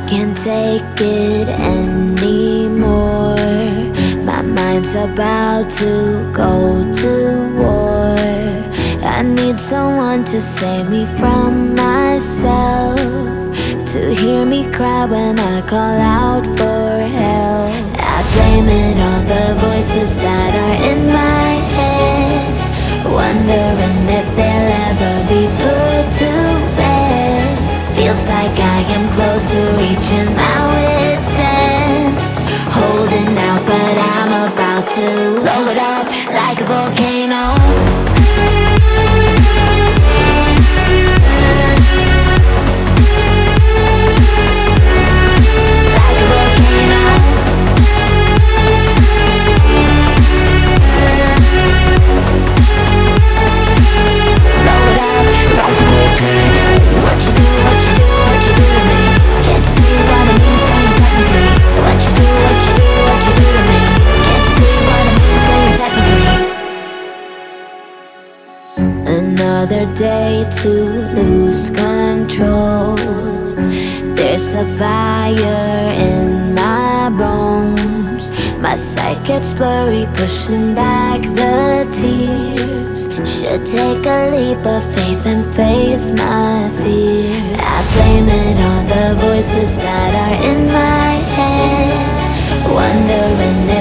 can't take it anymore. My mind's about to go to war. I need someone to save me from myself, to hear me cry when I call out for help. I blame it on the voices that are in my head, wondering if they'll ever be put to bed. Feels like I am close to reaching my wit's end, holding out but I'm about to blow it up like a volcano. Another day to lose control. There's a fire in my bones. My sight gets blurry, pushing back the tears. Should take a leap of faith and face my fear. I blame it on the voices that are in my head, wondering